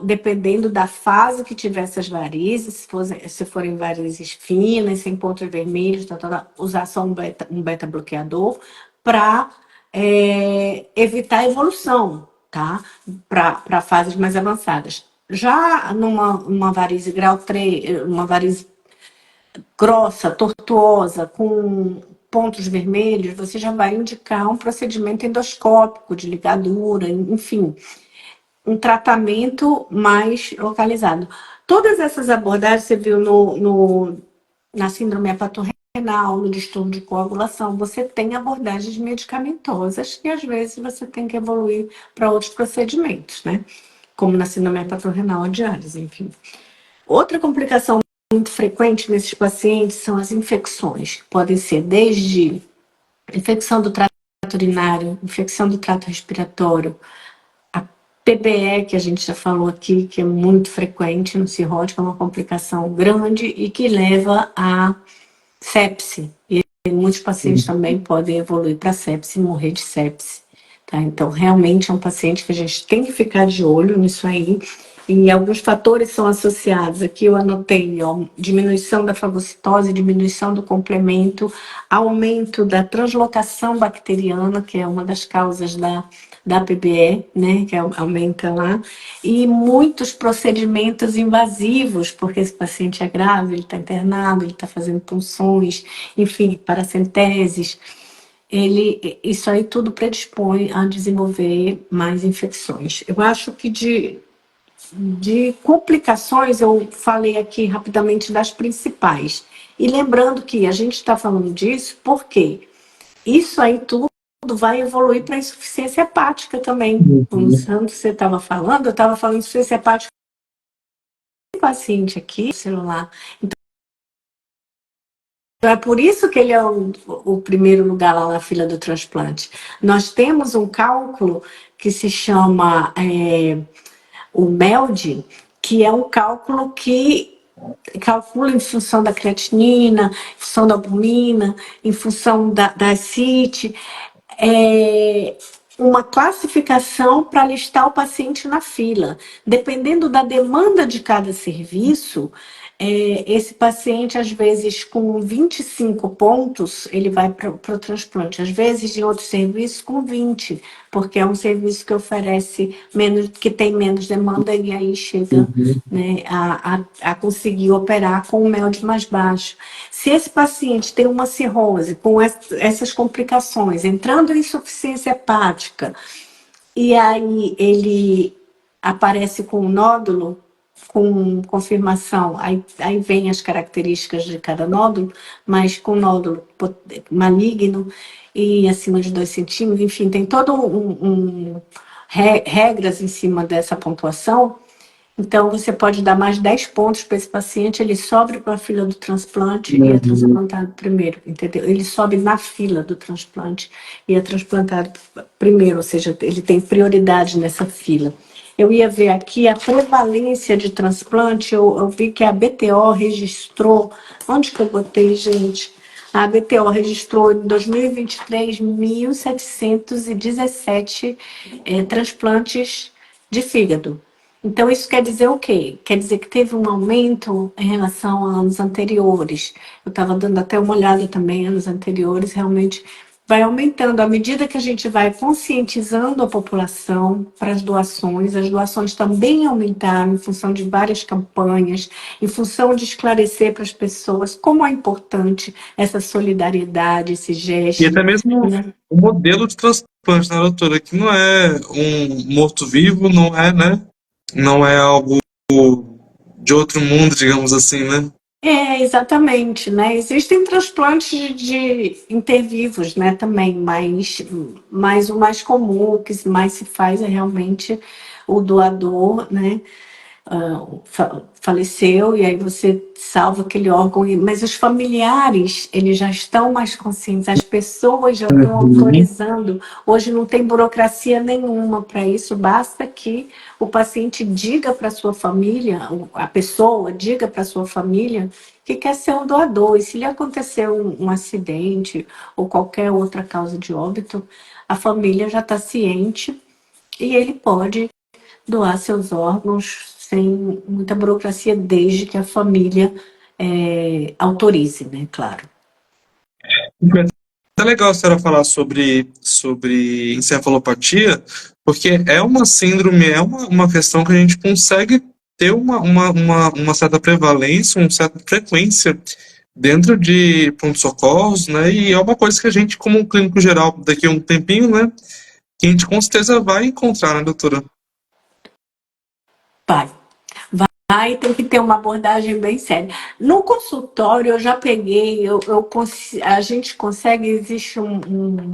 dependendo da fase que tiver essas varizes, se forem varizes finas, sem pontos vermelhos, usar só um beta-bloqueador para evitar a evolução, tá? Para fases mais avançadas. Já numa varize grau 3, uma varize grossa, tortuosa, com pontos vermelhos, você já vai indicar um procedimento endoscópico de ligadura, enfim, um tratamento mais localizado. Todas essas abordagens você viu na síndrome hepatorrenal, no distúrbio de coagulação, você tem abordagens medicamentosas e às vezes você tem que evoluir para outros procedimentos, né? Como na síndrome hepatorrenal, a diálise, enfim. Outra complicação muito frequente nesses pacientes são as infecções, que podem ser desde infecção do trato urinário, infecção do trato respiratório, a PBE, que a gente já falou aqui, que é muito frequente no cirrótico, é uma complicação grande e que leva a sepse. E muitos pacientes também podem evoluir para sepse e morrer de sepse. Tá? Então, realmente é um paciente que a gente tem que ficar de olho nisso aí. E alguns fatores são associados. Aqui eu anotei, ó, diminuição da fagocitose, diminuição do complemento, aumento da translocação bacteriana, que é uma das causas da PBE, né, que aumenta lá, e muitos procedimentos invasivos, porque esse paciente é grave, ele está internado, ele está fazendo punções, enfim, paracenteses. Isso aí tudo predispõe a desenvolver mais infecções. Eu acho que de complicações, eu falei aqui rapidamente das principais. E lembrando que a gente está falando disso porque isso aí tudo vai evoluir para insuficiência hepática também. Como Uhum. você estava falando, eu estava falando de insuficiência hepática com paciente aqui, celular. É por isso que ele é o primeiro lugar lá na fila do transplante. Nós temos um cálculo que se chama o MELD, que é um cálculo que calcula em função da creatinina, em função da albumina, em função da CIT, uma classificação para listar o paciente na fila. Dependendo da demanda de cada serviço, esse paciente, às vezes, com 25 pontos, ele vai para o transplante. Às vezes, em outros serviços, com 20, porque é um serviço que oferece menos, que tem menos demanda e aí chega, né, a conseguir operar com o MELD mais baixo. Se esse paciente tem uma cirrose com essas complicações, entrando em insuficiência hepática, e aí ele aparece com um nódulo, com confirmação, aí vem as características de cada nódulo, mas com nódulo maligno e acima de 2 centímetros, enfim, tem todo regras em cima dessa pontuação. Então, você pode dar mais 10 pontos para esse paciente, ele sobe para a fila do transplante e é transplantado primeiro, entendeu? Ele sobe na fila do transplante e é transplantado primeiro, ou seja, ele tem prioridade nessa fila. Eu ia ver aqui a prevalência de transplante, eu vi que a BTO registrou, onde que eu botei, gente? A BTO registrou em 2023 1.717 transplantes de fígado. Então, isso quer dizer o quê? Quer dizer que teve um aumento em relação a anos anteriores. Eu estava dando até uma olhada também, anos anteriores, realmente vai aumentando. À medida que a gente vai conscientizando a população para as doações também aumentaram em função de várias campanhas, em função de esclarecer para as pessoas como é importante essa solidariedade, esse E gesto, até mesmo né? o modelo de transplante, né, doutora? Que não é um morto-vivo, não é, né? Não é algo de outro mundo, digamos assim, né? Exatamente, né? Existem transplantes de intervivos, né, também, mas o mais comum, o que mais se faz é realmente o doador, né, faleceu e aí você salva aquele órgão, mas os familiares, eles já estão mais conscientes, as pessoas já estão autorizando. Hoje não tem burocracia nenhuma para isso, basta que o paciente diga para sua família, a pessoa diga para sua família que quer ser um doador, e se lhe acontecer um acidente ou qualquer outra causa de óbito, a família já está ciente e ele pode doar seus órgãos sem muita burocracia, desde que a família autorize, né? Claro. É legal a senhora falar sobre encefalopatia, porque é uma síndrome, é uma questão que a gente consegue ter uma certa prevalência, uma certa frequência dentro de pronto-socorros, né? E é uma coisa que a gente, como um clínico geral, daqui a um tempinho, né? Que a gente com certeza vai encontrar, né, doutora? Vai. Vai ter que ter uma abordagem bem séria. No consultório, eu já peguei, a gente consegue, existe um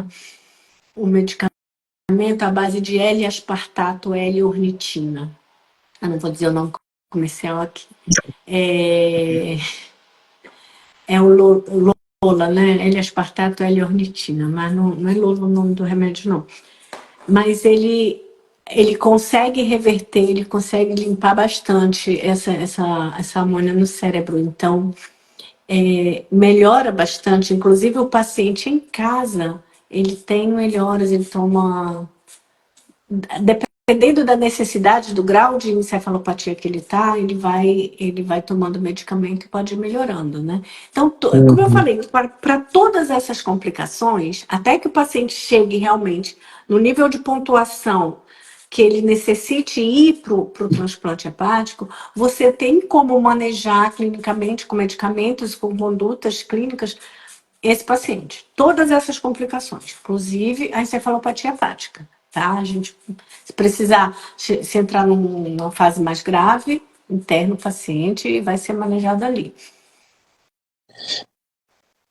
medicamento à base de L-aspartato, L-ornitina. Eu não vou dizer o nome comercial aqui. É o Lola, né? L-aspartato, L-ornitina, mas não é Lola o nome do remédio, não. Mas ele consegue reverter, ele consegue limpar bastante essa amônia no cérebro. Então, melhora bastante. Inclusive, o paciente em casa, ele tem melhoras, ele toma... Dependendo da necessidade, do grau de encefalopatia que ele está, ele vai tomando medicamento e pode ir melhorando, né? Então, como eu falei, para todas essas complicações, até que o paciente chegue realmente no nível de pontuação que ele necessite ir para o transplante hepático, você tem como manejar clinicamente, com medicamentos, com condutas clínicas, esse paciente. Todas essas complicações, inclusive a encefalopatia hepática. Tá? A gente, se precisar, se entrar numa fase mais grave, interna o paciente e vai ser manejado ali.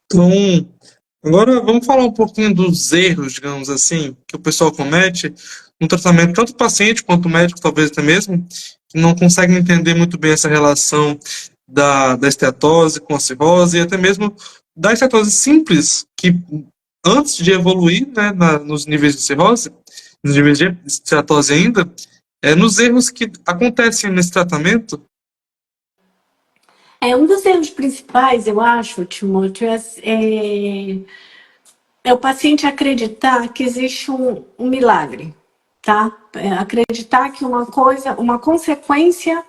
Então, agora vamos falar um pouquinho dos erros, digamos assim, que o pessoal comete no tratamento, tanto o paciente quanto o médico, talvez até mesmo, que não conseguem entender muito bem essa relação da esteatose com a cirrose, e até mesmo da cetose simples, que antes de evoluir, né, nos níveis de cirrose, nos níveis de cetose ainda, nos erros que acontecem nesse tratamento. Um dos erros principais, eu acho, Timóteo, é o paciente acreditar que existe um milagre, tá? Acreditar que uma consequência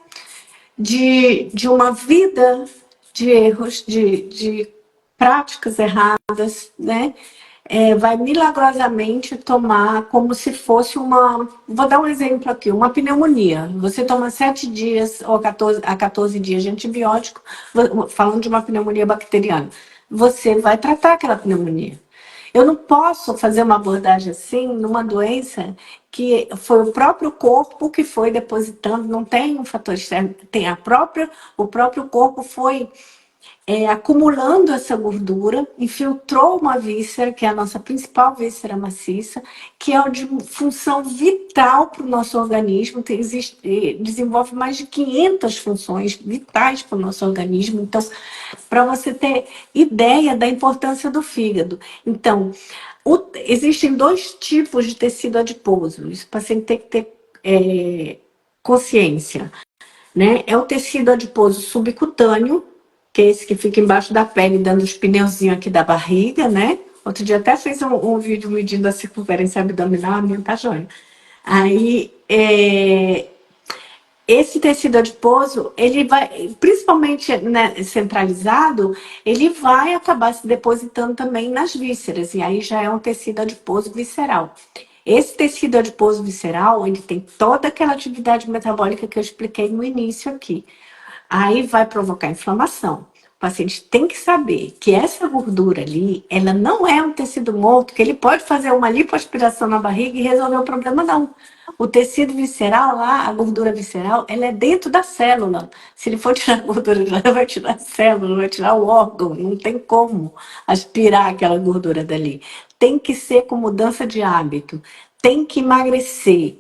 de uma vida de erros, de práticas erradas, né? Vai milagrosamente tomar como se fosse uma. Vou dar um exemplo aqui: uma pneumonia. Você toma 7 dias ou 14 dias de antibiótico, falando de uma pneumonia bacteriana. Você vai tratar aquela pneumonia. Eu não posso fazer uma abordagem assim numa doença que foi o próprio corpo que foi depositando, não tem um fator externo, o próprio corpo foi acumulando essa gordura, infiltrou uma víscera, que é a nossa principal víscera maciça, que é de função vital para o nosso organismo, desenvolve mais de 500 funções vitais para o nosso organismo. Então, para você ter ideia da importância do fígado. Então, existem 2 tipos de tecido adiposo. Isso o paciente tem que ter consciência. Né? É o tecido adiposo subcutâneo, que é esse que fica embaixo da pele, dando os pneuzinhos aqui da barriga, né? Outro dia até fiz um vídeo medindo a circunferência abdominal, a minha tá joia. Aí, esse tecido adiposo, ele vai, principalmente, né, centralizado, ele vai acabar se depositando também nas vísceras, e aí já é um tecido adiposo visceral. Esse tecido adiposo visceral, ele tem toda aquela atividade metabólica que eu expliquei no início aqui. Aí vai provocar inflamação. O paciente tem que saber que essa gordura ali, ela não é um tecido morto, que ele pode fazer uma lipoaspiração na barriga e resolver o problema, não. O tecido visceral lá, a gordura visceral, ela é dentro da célula. Se ele for tirar a gordura de lá, vai tirar a célula, vai tirar o órgão. Não tem como aspirar aquela gordura dali. Tem que ser com mudança de hábito. Tem que emagrecer.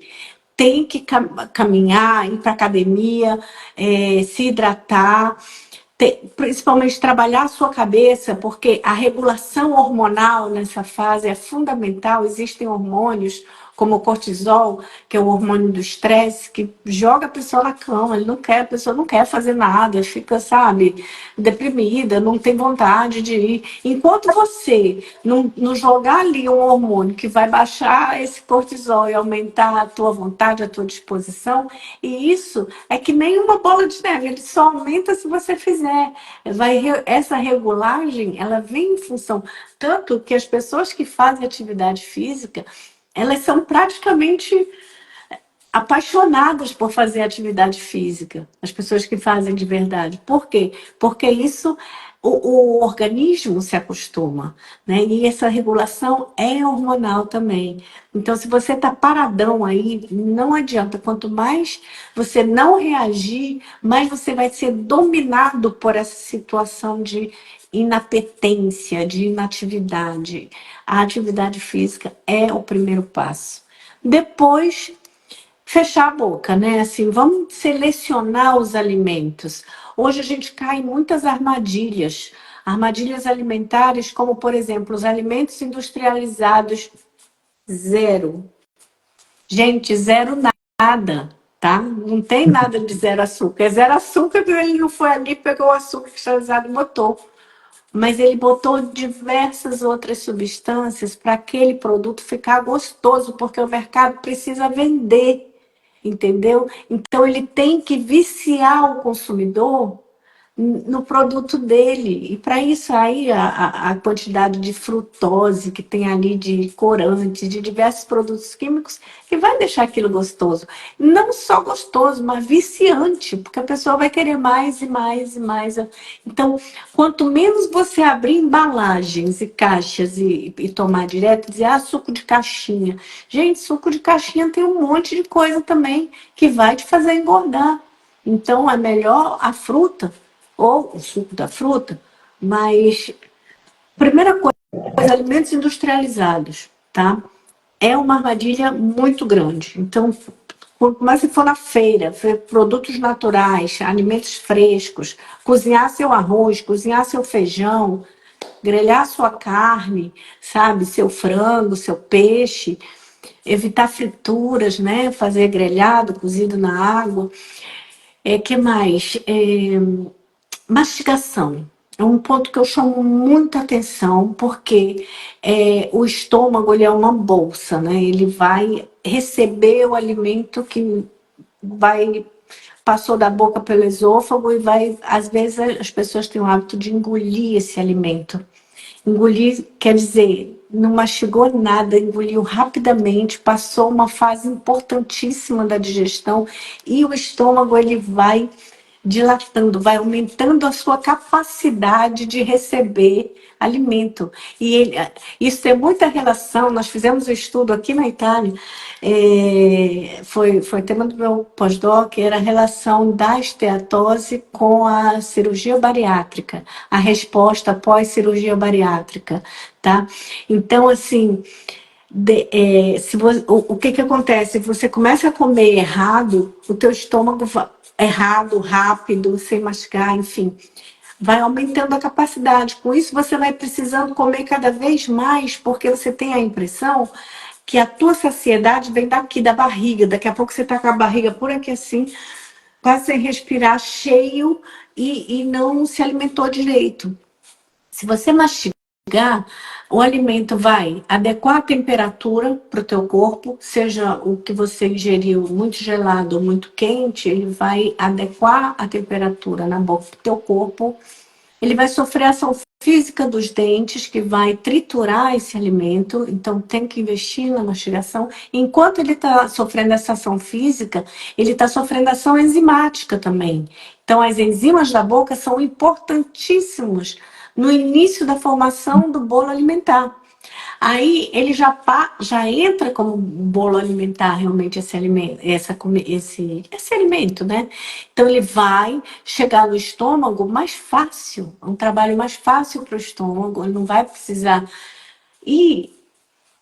Tem que caminhar, ir para academia, se hidratar, principalmente trabalhar a sua cabeça, porque a regulação hormonal nessa fase é fundamental. Existem hormônios como o cortisol, que é o hormônio do estresse, que joga a pessoa na cama, a pessoa não quer fazer nada, fica, sabe, deprimida, não tem vontade de ir. Enquanto você não jogar ali um hormônio que vai baixar esse cortisol e aumentar a tua vontade, a tua disposição, e isso é que nem uma bola de neve, ele só aumenta se você fizer. Essa regulagem, ela vem em função, tanto que as pessoas que fazem atividade física, elas são praticamente apaixonadas por fazer atividade física, as pessoas que fazem de verdade. Por quê? Porque isso o organismo se acostuma, né? E essa regulação é hormonal também. Então, se você está paradão aí, não adianta. Quanto mais você não reagir, mais você vai ser dominado por essa situação de inapetência, de inatividade. A atividade física é o primeiro passo. Depois, fechar a boca, né? Assim, vamos selecionar os alimentos. Hoje a gente cai em muitas armadilhas. Armadilhas alimentares, como, por exemplo, os alimentos industrializados, zero. Gente, zero nada, tá? Não tem nada de zero açúcar. É zero açúcar, ele não foi ali, pegou o açúcar industrializado e botou. Mas ele botou diversas outras substâncias para aquele produto ficar gostoso, porque o mercado precisa vender, entendeu? Então ele tem que viciar o consumidor no produto dele. E para isso aí a quantidade de frutose que tem ali, de corante, de diversos produtos químicos, que vai deixar aquilo gostoso. Não só gostoso, mas viciante, porque a pessoa vai querer mais e mais e mais. Então, quanto menos você abrir embalagens e caixas e tomar direto, dizer, suco de caixinha. Gente, suco de caixinha tem um monte de coisa também que vai te fazer engordar. Então, é melhor a fruta ou o suco da fruta, mas primeira coisa, alimentos industrializados, tá? É uma armadilha muito grande. Então, quanto mais se for na feira, ver produtos naturais, alimentos frescos, cozinhar seu arroz, cozinhar seu feijão, grelhar sua carne, sabe? Seu frango, seu peixe, evitar frituras, né? Fazer grelhado, cozido na água. Que mais? Mastigação. É um ponto que eu chamo muita atenção, porque o estômago ele é uma bolsa, né? Ele vai receber o alimento que vai passou da boca pelo esôfago e vai, às vezes as pessoas têm o hábito de engolir esse alimento. Engolir quer dizer, não mastigou nada, engoliu rapidamente, passou uma fase importantíssima da digestão e o estômago ele vai dilatando, vai aumentando a sua capacidade de receber alimento. E isso tem muita relação, nós fizemos um estudo aqui na Itália, foi tema do meu pós-doc, era a relação da esteatose com a cirurgia bariátrica, a resposta pós-cirurgia bariátrica, tá? Então, assim, o que acontece? Você começa a comer errado, o teu estômago errado, rápido, sem mastigar, enfim, vai aumentando a capacidade. Com isso, você vai precisando comer cada vez mais, porque você tem a impressão que a tua saciedade vem daqui, da barriga. Daqui a pouco você está com a barriga por aqui assim, quase sem respirar, cheio e não se alimentou direito. Se você mastigar, o alimento vai adequar a temperatura para o teu corpo, seja o que você ingeriu muito gelado ou muito quente, ele vai adequar a temperatura na boca do teu corpo. Ele vai sofrer ação física dos dentes, que vai triturar esse alimento, então tem que investir na mastigação. Enquanto ele está sofrendo essa ação física, ele está sofrendo ação enzimática também. Então, as enzimas da boca são importantíssimos no início da formação do bolo alimentar. Aí ele já entra como bolo alimentar realmente esse alimento, esse alimento, né? Então ele vai chegar no estômago mais fácil, um trabalho mais fácil para o estômago, ele não vai precisar. E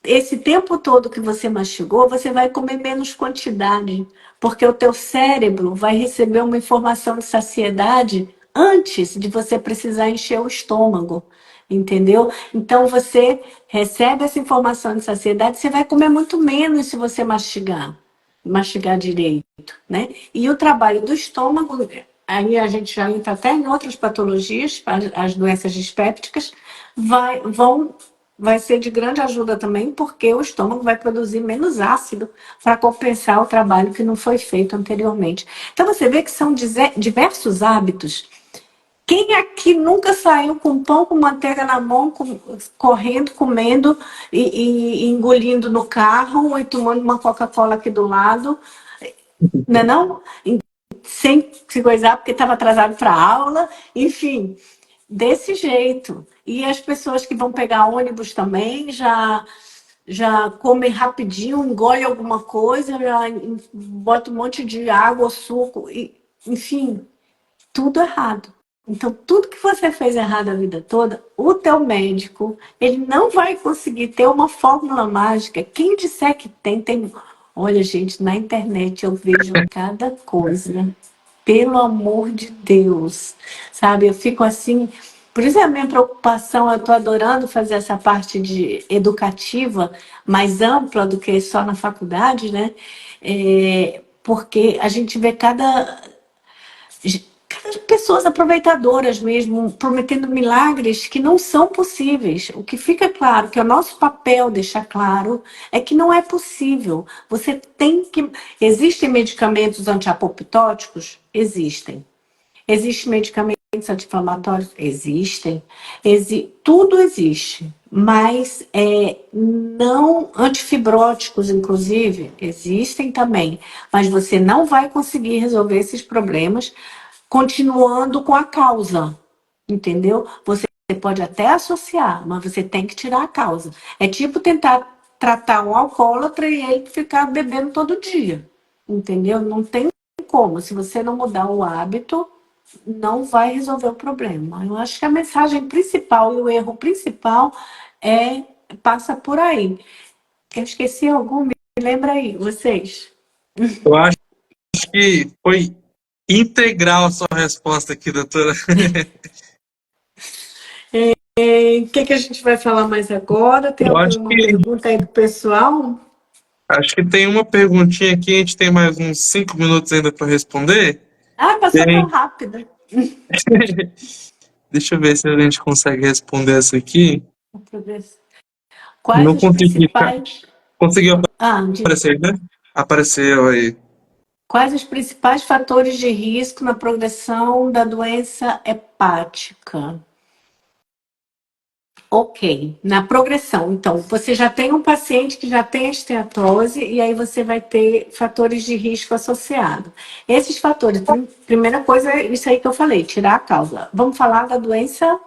esse tempo todo que você mastigou, você vai comer menos quantidade, porque o teu cérebro vai receber uma informação de saciedade antes de você precisar encher o estômago, entendeu? Então você recebe essa informação de saciedade, você vai comer muito menos se você mastigar direito, né? E o trabalho do estômago, aí a gente já entra até em outras patologias, as doenças dispépticas, vai ser de grande ajuda também, porque o estômago vai produzir menos ácido para compensar o trabalho que não foi feito anteriormente. Então você vê que são diversos hábitos. Quem aqui nunca saiu com pão com manteiga na mão, correndo, comendo e engolindo no carro e tomando uma Coca-Cola aqui do lado, não é não? Sem se coisar porque estava atrasado para a aula, enfim, desse jeito. E as pessoas que vão pegar ônibus também já comem rapidinho, engole alguma coisa, já bota um monte de água, suco, enfim, tudo errado. Então, tudo que você fez errado a vida toda, o teu médico, ele não vai conseguir ter uma fórmula mágica. Quem disser que tem. Olha, gente, na internet eu vejo cada coisa. Pelo amor de Deus, sabe? Eu fico assim. Por isso é a minha preocupação, eu estou adorando fazer essa parte de educativa mais ampla do que só na faculdade, né? Porque a gente vê cada pessoas aproveitadoras mesmo, prometendo milagres que não são possíveis. O que fica claro, que é o nosso papel deixar claro, é que não é possível. Você tem que... Existem medicamentos antiapoptóticos? Existem. Existem medicamentos anti-inflamatórios? Existem. Tudo existe. Mas não antifibróticos, inclusive, existem também. Mas você não vai conseguir resolver esses problemas continuando com a causa, entendeu? Você pode até associar, mas você tem que tirar a causa. É tipo tentar tratar um alcoólatra e ele ficar bebendo todo dia, entendeu? Não tem como. Se você não mudar o hábito, não vai resolver o problema. Eu acho que a mensagem principal e o erro principal passa por aí. Eu esqueci algum, me lembra aí, vocês? Eu acho que foi integral a sua resposta aqui, doutora. O que a gente vai falar mais agora? Tem Eu acho alguma que pergunta aí do pessoal? acho que tem uma perguntinha aqui, a gente tem mais uns 5 minutos ainda para responder. Ah, passou tão Tem. rápido. Deixa eu ver se a gente consegue responder essa aqui. Quais Não os consegui. principais. Conseguiu Diga. aparecer, né? Apareceu aí. Quais os principais fatores de risco na progressão da doença hepática? Ok, na progressão. Então, você já tem um paciente que já tem esteatose e aí você vai ter fatores de risco associados. Esses fatores, primeira coisa é isso aí que eu falei, tirar a causa. Vamos falar da doença.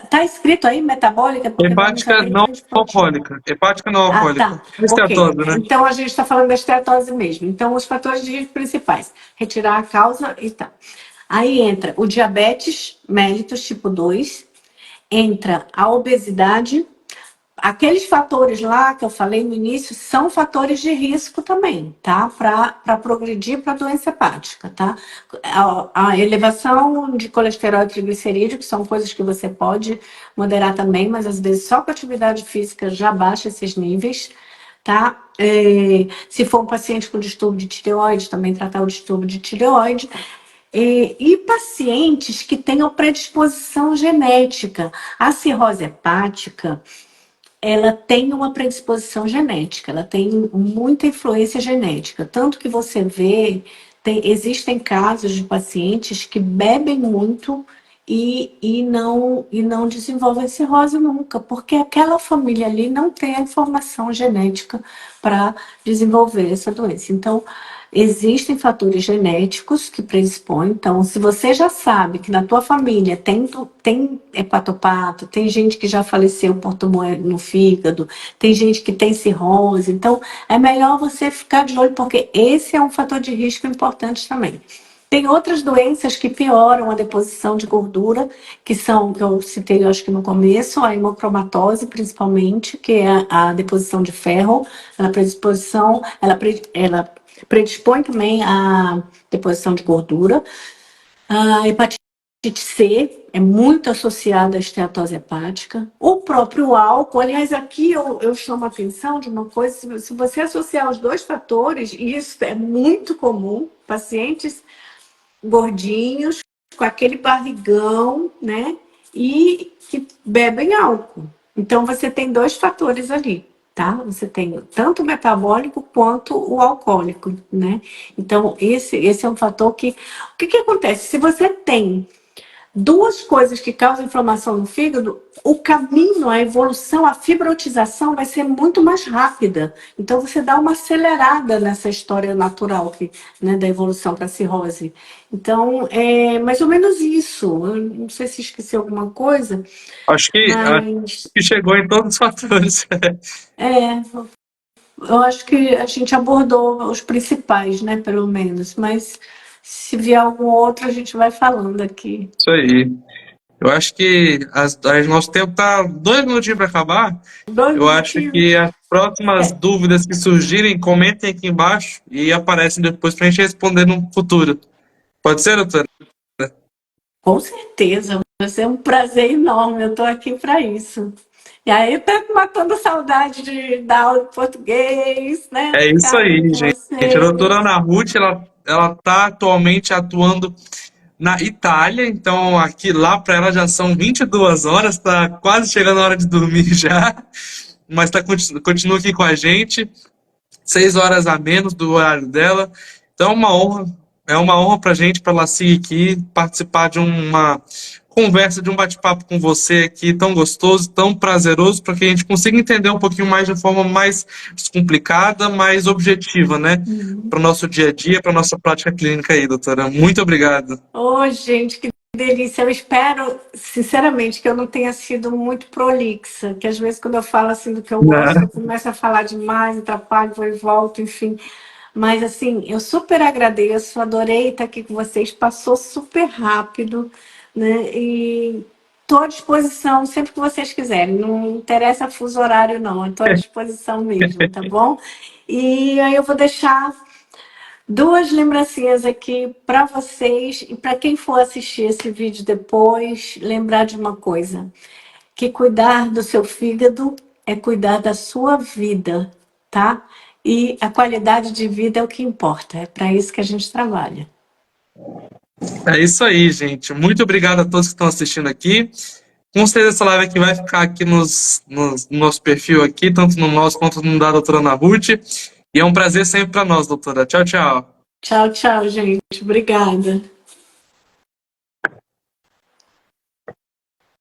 Tá escrito aí metabólica, porque vai nos Hepática não atender, a gente pode. alcoólica. Hepática não Ah, alcoólica. tá. Ok. Esteatose, né? Então a gente está falando da esteatose mesmo. Então, os fatores de risco principais: retirar a causa e tal. Aí entra o diabetes mellitus tipo 2, entra a obesidade. Aqueles fatores lá que eu falei no início são fatores de risco também, tá? Para progredir para a doença hepática, tá? A elevação de colesterol e triglicerídeo, que são coisas que você pode moderar também, mas às vezes só com atividade física já baixa esses níveis, tá? Se for um paciente com distúrbio de tireoide, também tratar o distúrbio de tireoide. E pacientes que tenham predisposição genética. A cirrose hepática, ela tem uma predisposição genética, ela tem muita influência genética. Tanto que você vê, existem casos de pacientes que bebem muito e não desenvolvem cirrose nunca, porque aquela família ali não tem a informação genética para desenvolver essa doença. Então, existem fatores genéticos que predispõem. Então, se você já sabe que na tua família tem hepatopato, tem gente que já faleceu por tumor no fígado, tem gente que tem cirrose, então é melhor você ficar de olho, porque esse é um fator de risco importante também. Tem outras doenças que pioram a deposição de gordura, que são, que eu citei, eu acho que no começo, a hemocromatose, principalmente, que é a deposição de ferro, ela predispõe também à deposição de gordura. A hepatite C é muito associada à esteatose hepática. O próprio álcool, aliás, aqui eu chamo a atenção de uma coisa: se você associar os dois fatores, e isso é muito comum, pacientes gordinhos, com aquele barrigão, né? E que bebem álcool. Então, você tem dois fatores ali, tá? Você tem tanto o metabólico quanto o alcoólico, né? Então, esse é um fator que... O que acontece? Se você tem duas coisas que causam inflamação no fígado, o caminho, a evolução, a fibrotização vai ser muito mais rápida. Então, você dá uma acelerada nessa história natural né, da evolução para a cirrose. Então, é mais ou menos isso. Eu não sei se esqueci alguma coisa, Acho mas que chegou em todos os fatores. eu acho que a gente abordou os principais, né, pelo menos. Mas se vier algum outro, a gente vai falando aqui. Isso aí. Eu acho que nosso tempo tá 2 minutinhos para acabar. Dois Eu acho minutinhos. que as próximas dúvidas que surgirem, comentem aqui embaixo e aparecem depois para a gente responder no futuro. Pode ser, doutora? Com certeza, vai ser um prazer enorme, eu estou aqui para isso. E aí, estou matando saudade da aula de português, né? É isso Ficar aí, com gente. A doutora vocês. Ana Ruth, ela tá atualmente atuando na Itália, então aqui lá para ela já são 22 horas, tá quase chegando a hora de dormir já, mas continua aqui com a gente. 6 horas a menos do horário dela. Então é uma honra pra gente, pra Laci aqui, participar de uma conversa, de um bate-papo com você aqui, tão gostoso, tão prazeroso, para que a gente consiga entender um pouquinho mais de forma mais descomplicada, mais objetiva, né? Para o nosso dia a dia, para nossa prática clínica aí, doutora. Muito obrigado. Ô, gente, que delícia. Eu espero, sinceramente, que eu não tenha sido muito prolixa, que às vezes quando eu falo assim do que eu gosto, eu começo a falar demais, atrapalho, vou e volto, enfim. Mas assim, eu super agradeço, adorei estar aqui com vocês, passou super rápido, né? E estou à disposição sempre que vocês quiserem. Não interessa fuso horário, não, estou à disposição mesmo, tá bom? E aí eu vou deixar duas lembrancinhas aqui para vocês e para quem for assistir esse vídeo depois, lembrar de uma coisa. que cuidar do seu fígado é cuidar da sua vida, tá? E a qualidade de vida é o que importa, é para isso que a gente trabalha. É isso aí, gente. Muito obrigado a todos que estão assistindo aqui. Com certeza essa live aqui vai ficar aqui no nosso perfil aqui, tanto no nosso quanto no da doutora Ana Ruth. E é um prazer sempre para nós, doutora. Tchau, tchau. Tchau, tchau, gente. Obrigada.